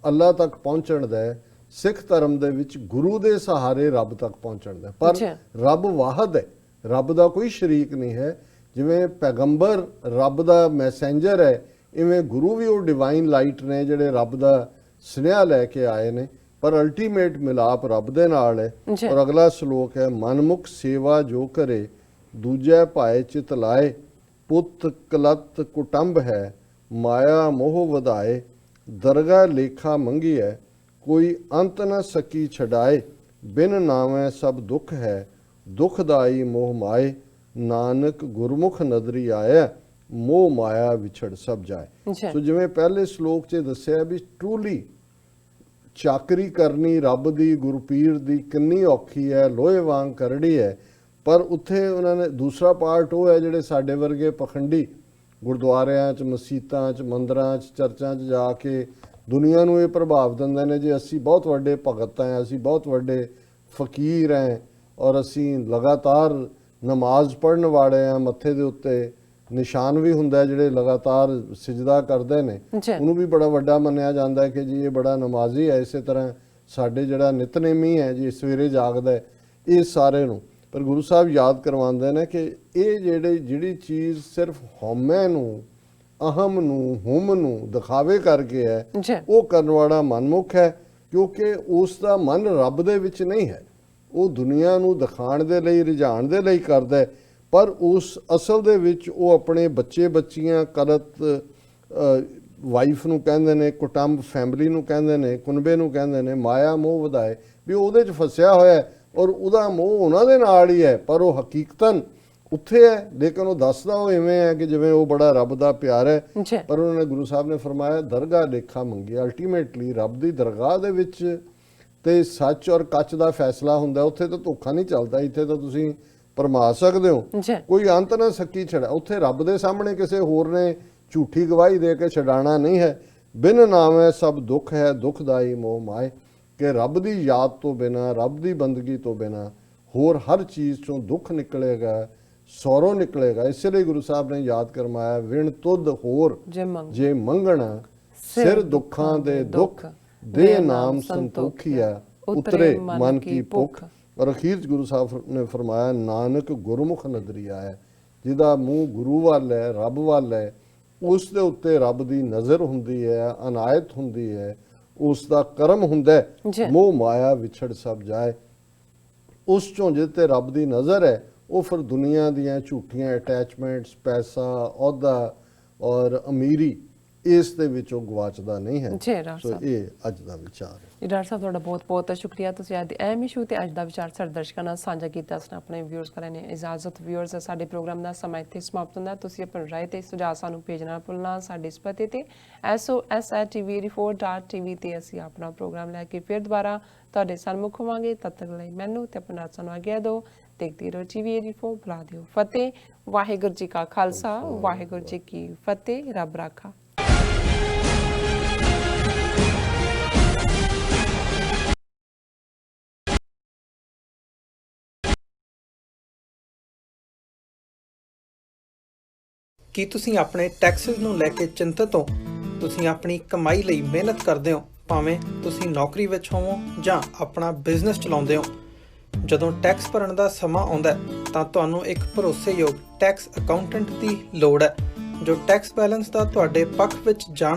B: ਅੱਲਾ ਤੱਕ ਪਹੁੰਚਣ ਦਾ ਹੈ, ਸਿੱਖ ਧਰਮ ਦੇ ਵਿੱਚ ਗੁਰੂ ਦੇ ਸਹਾਰੇ ਰੱਬ ਤੱਕ ਪਹੁੰਚਣ ਦਾ। ਪਰ ਰੱਬ ਵਾਹਦ ਹੈ, ਰੱਬ ਦਾ ਕੋਈ ਸ਼ਰੀਕ ਨਹੀਂ ਹੈ। ਜਿਵੇਂ ਪੈਗੰਬਰ ਰੱਬ ਦਾ ਮੈਸੇਂਜਰ ਹੈ, ਇਵੇਂ ਗੁਰੂ ਵੀ ਉਹ ਡਿਵਾਈਨ ਲਾਈਟ ਨੇ ਜਿਹੜੇ ਰੱਬ ਦਾ ਸੁਨੇਹਾ ਲੈ ਕੇ ਆਏ ਨੇ। ਪਰ ਅਲਟੀਮੇਟ ਮਿਲਾਪ ਰੱਬ ਦੇ ਨਾਲ ਹੈ। ਔਰ ਅਗਲਾ ਸ਼ਲੋਕ ਹੈ, ਮਨਮੁਖ ਸੇਵਾ ਜੋ ਕਰੇ ਦੂਜੇ ਭਾਏ ਚਿਤ ਲਾਏ, ਪੁੱਤ ਕਲਤ ਕੁਟੰਬ ਹੈ ਮਾਇਆ ਮੋਹ ਵਧਾਏ, ਦਰਗਾ ਲੇਖਾ ਮੰਗੀ ਹੈ ਕੋਈ ਅੰਤ ਨ ਸਕੀ ਛਡਾਏ, ਬਿਨ ਨਾਵੇਂ ਸਭ ਦੁੱਖ ਹੈ ਦੁਖਦਾਈ ਮੋਹ ਮਾਏ, ਨਾਨਕ ਗੁਰਮੁਖ ਨਦਰੀ ਆਇਆ ਮੋਹ ਮਾਇਆ ਵਿਛੜ ਸਭ ਜਾਏ। ਸੋ ਜਿਵੇਂ ਪਹਿਲੇ ਸ਼ਲੋਕ 'ਚ ਦੱਸਿਆ ਵੀ ਟਰੂਲੀ ਚਾਕਰੀ ਕਰਨੀ ਰੱਬ ਦੀ ਗੁਰਪੀਰ ਦੀ ਕਿੰਨੀ ਔਖੀ ਹੈ, ਲੋਹੇ ਵਾਂਗ ਕਰੜੀ ਹੈ। ਪਰ ਉੱਥੇ ਉਹਨਾਂ ਨੇ ਦੂਸਰਾ ਪਾਰਟ ਉਹ ਹੈ ਜਿਹੜੇ ਸਾਡੇ ਵਰਗੇ ਪਖੰਡੀ ਗੁਰਦੁਆਰਿਆਂ 'ਚ ਮਸੀਤਾਂ 'ਚ ਮੰਦਰਾਂ 'ਚ ਚਰਚਾਂ 'ਚ ਜਾ ਕੇ ਦੁਨੀਆ ਨੂੰ ਇਹ ਪ੍ਰਭਾਵ ਦਿੰਦੇ ਨੇ ਜੇ ਅਸੀਂ ਬਹੁਤ ਵੱਡੇ ਭਗਤ ਹਾਂ, ਅਸੀਂ ਬਹੁਤ ਵੱਡੇ ਫਕੀਰ ਹਾਂ ਔਰ ਅਸੀਂ ਲਗਾਤਾਰ ਨਮਾਜ਼ ਪੜ੍ਹਨ ਵਾਲੇ ਹਾਂ, ਮੱਥੇ ਦੇ ਉੱਤੇ ਨਿਸ਼ਾਨ ਵੀ ਹੁੰਦਾ ਜਿਹੜੇ ਲਗਾਤਾਰ ਸਿਜਦਾ ਕਰਦੇ ਨੇ, ਉਹਨੂੰ ਵੀ ਬੜਾ ਵੱਡਾ ਮੰਨਿਆ ਜਾਂਦਾ ਕਿ ਜੀ ਇਹ ਬੜਾ ਨਮਾਜ਼ੀ ਹੈ। ਇਸੇ ਤਰ੍ਹਾਂ ਸਾਡੇ ਜਿਹੜਾ ਨਿਤਨੇਮੀ ਹੈ ਜੀ ਸਵੇਰੇ ਜਾਗਦਾ, ਇਹ ਸਾਰੇ ਨੂੰ ਪਰ ਗੁਰੂ ਸਾਹਿਬ ਯਾਦ ਕਰਵਾਉਂਦੇ ਨੇ ਕਿ ਇਹ ਜਿਹੜੀ ਚੀਜ਼ ਸਿਰਫ ਹਉਮੈ ਨੂੰ, ਅਹਮ ਨੂੰ, ਹੁਮ ਨੂੰ ਦਿਖਾਵੇ ਕਰਕੇ ਹੈ, ਉਹ ਕਰਨ ਵਾਲਾ ਮਨਮੁਖ ਹੈ, ਕਿਉਂਕਿ ਉਸ ਦਾ ਮਨ ਰੱਬ ਦੇ ਵਿੱਚ ਨਹੀਂ ਹੈ। ਉਹ ਦੁਨੀਆ ਨੂੰ ਦਿਖਾਉਣ ਦੇ ਲਈ, ਰਿਝਾਉਣ ਦੇ ਲਈ ਕਰਦਾ ਹੈ, ਪਰ ਉਸ ਅਸਲ ਦੇ ਵਿੱਚ ਉਹ ਆਪਣੇ ਬੱਚੇ ਬੱਚੀਆਂ ਕਲਤ ਵਾਈਫ ਨੂੰ ਕਹਿੰਦੇ ਨੇ, ਕੁਟੰਬ ਫੈਮਿਲੀ ਨੂੰ ਕਹਿੰਦੇ ਨੇ, ਕੁਨਬੇ ਨੂੰ ਕਹਿੰਦੇ ਨੇ, ਮਾਇਆ ਮੋਹ ਵਧਾਏ ਵੀ ਉਹਦੇ 'ਚ ਫਸਿਆ ਹੋਇਆ ਔਰ ਉਹਦਾ ਮੋਹ ਉਹਨਾਂ ਦੇ ਨਾਲ ਹੀ ਹੈ, ਪਰ ਉਹ ਹਕੀਕਤਨ ਉੱਥੇ ਹੈ। ਲੇਕਿਨ ਉਹ ਦੱਸਦਾ ਉਹ ਇਵੇਂ ਹੈ ਕਿ ਜਿਵੇਂ ਉਹ ਬੜਾ ਰੱਬ ਦਾ ਪਿਆਰ ਹੈ, ਪਰ ਉਹਨਾਂ ਨੇ ਗੁਰੂ ਸਾਹਿਬ ਨੇ ਫਰਮਾਇਆ ਦਰਗਾਹ ਲੇਖਾ ਮੰਗੀ। ਅਲਟੀਮੇਟਲੀ ਰੱਬ ਦੀ ਦਰਗਾਹ ਦੇ ਵਿੱਚ ਤੇ ਸੱਚ ਔਰ ਕੱਚ ਦਾ ਫੈਸਲਾ ਹੁੰਦਾ, ਉੱਥੇ ਤਾਂ ਧੋਖਾ ਨਹੀਂ ਚੱਲਦਾ। ਇੱਥੇ ਤਾਂ ਤੁਸੀਂ ਭਰਮਾ ਸਕਦੇ ਹੋ, ਕੋਈ ਅੰਤ ਨਾ ਸਕੀ ਛੜਾ। ਉੱਥੇ ਰੱਬ ਦੇ ਸਾਹਮਣੇ ਕਿਸੇ ਹੋਰ ਨੇ ਝੂਠੀ ਗਵਾਹੀ ਦੇ ਕੇ ਛਡਾਣਾ ਨਹੀਂ ਹੈ। ਬਿਨ ਨਾਵੇਂ ਸਭ ਦੁੱਖ ਹੈ ਦੁਖਦਾਈ ਮੋਹ ਮਾਏ, ਕਿ ਰੱਬ ਦੀ ਯਾਦ ਤੋਂ ਬਿਨਾ, ਰੱਬ ਦੀ ਬੰਦਗੀ ਤੋਂ ਬਿਨਾ ਹੋਰ ਹਰ ਚੀਜ਼ ਚੋਂ ਦੁੱਖ ਨਿਕਲੇਗਾ, ਸੌਰੋ ਨਿਕਲੇਗਾ। ਇਸੇ ਲਈ ਗੁਰੂ ਸਾਹਿਬ ਨੇ ਯਾਦ ਕਰਮਾਇਆ, ਵਿਣ ਤੁਧ ਹੋਰ ਜੇ ਮੰਗਣਾ, ਸਿਰ ਦੁੱਖਾਂ ਦੇ ਦੁੱਖ ਦੇ ਨਾਮ ਸੰਤੋਖੀਆ, ਉਤਰੇ ਮਨ ਕੀ ਭੁੱਖ। ਔਰ ਅਖੀਰ 'ਚ ਗੁਰੂ ਸਾਹਿਬ ਨੇ ਫਰਮਾਇਆ, ਨਾਨਕ ਗੁਰਮੁਖ ਨਦਰੀ ਆਇਆ। ਜਿਹਦਾ ਮੂੰਹ ਗੁਰੂ ਵੱਲ ਹੈ, ਰੱਬ ਵੱਲ ਹੈ, ਉਸ ਦੇ ਉੱਤੇ ਰੱਬ ਦੀ ਨਜ਼ਰ ਹੁੰਦੀ ਹੈ, ਅਨਾਇਤ ਹੁੰਦੀ ਹੈ, ਉਸ ਦਾ ਕਰਮ ਹੁੰਦਾ, ਮੋਹ ਮਾਇਆ ਵਿਛੜ ਸਭ ਜਾਏ। ਉਸ ਚੋਂ ਜਿੱਤੇ ਰੱਬ ਦੀ ਨਜ਼ਰ ਹੈ ਉਹ ਫਿਰ ਦੁਨੀਆ ਦੀਆਂ ਝੂਠੀਆਂ ਅਟੈਚਮੈਂਟਸ, ਪੈਸਾ, ਅਹੁਦਾ ਔਰ ਅਮੀਰੀ, ਇਸ ਦੇ ਵਿੱਚੋਂ ਗਵਾਚਦਾ ਨਹੀਂ ਹੈ। ਸੋ ਇਹ ਅੱਜ ਦਾ ਵਿਚਾਰ ਹੈ।
A: ਡਾਕਟਰ ਸਾਹਿਬ ਤੁਹਾਡਾ ਬਹੁਤ ਬਹੁਤ ਸ਼ੁਕਰੀਆ, ਤੁਸੀਂ ਅੱਜ ਦੇ ਅਹਿਮ ਇਸ਼ੂ ਤੇ ਅੱਜ ਦਾ ਵਿਚਾਰ ਸਾਡੇ ਦਰਸ਼ਕਾਂ ਨਾਲ ਸਾਂਝਾ ਕੀਤਾ। ਅਸੀਂ ਆਪਣੇ ਵਿਊਅਰਸ ਕਰਾਂ ਨੇ ਇਜਾਜ਼ਤ। ਵਿਊਅਰਸ, ਸਾਡੇ ਪ੍ਰੋਗਰਾਮ ਦਾ ਸਮਾਂ ਇੱਥੇ ਸਮਾਪਤ ਹੁੰਦਾ। ਤੁਸੀਂ ਆਪਣੀ ਰਾਏ ਤੇ ਸੁਝਾਅ ਸਾਨੂੰ ਭੇਜਣਾ ਨਾ ਭੁੱਲਣਾ। ਸਾਡੇ ਇਸ ਪਤੇ ਤੇ SOS@tv84.tv ਤੇ ਅਸੀਂ ਆਪਣਾ ਪ੍ਰੋਗਰਾਮ ਲੈ ਕੇ ਫਿਰ ਦੁਬਾਰਾ ਤੁਹਾਡੇ ਸਨਮੁਖ ਹੋਵਾਂਗੇ। ਤਦ ਤੱਕ ਲਈ ਮੈਨੂੰ ਤੇ ਆਪਣੇ ਨਾਲ ਸਾਨੂੰ ਆਗਿਆ ਦਿਓ। ਦੇਖਦੇ ਰਹੋ TV84। ਬੁਲਾ ਦਿਓ ਫਤਿਹ। ਵਾਹਿਗੁਰੂ ਜੀ ਕਾ ਖਾਲਸਾ, ਵਾਹਿਗੁਰੂ ਜੀ ਕੀ ਫਤਿਹ। ਰੱਬ ਰਾਖਾ।
C: ਕੀ ਤੁਸੀਂ ਆਪਣੇ ਟੈਕਸਿਸ ਨੂੰ ਲੈ ਕੇ ਚਿੰਤਤ ਹੋ? ਤੁਸੀਂ ਆਪਣੀ ਕਮਾਈ ਲਈ ਮਿਹਨਤ ਕਰਦੇ ਹੋ, ਭਾਵੇਂ ਤੁਸੀਂ ਨੌਕਰੀ ਵਿੱਚ ਹੋਵੋ ਜਾਂ ਆਪਣਾ ਬਿਜ਼ਨਸ ਚਲਾਉਂਦੇ ਹੋ। ਜਦੋਂ ਟੈਕਸ ਭਰਨ ਦਾ ਸਮਾਂ ਆਉਂਦਾ ਤਾਂ ਤੁਹਾਨੂੰ ਇੱਕ ਭਰੋਸੇਯੋਗ ਟੈਕਸ ਅਕਾਊਂਟੈਂਟ ਦੀ ਲੋੜ ਹੈ, ਜੋ ਟੈਕਸ ਬੈਲੈਂਸ ਦਾ ਤੁਹਾਡੇ ਪੱਖ ਵਿੱਚ ਜਾਣ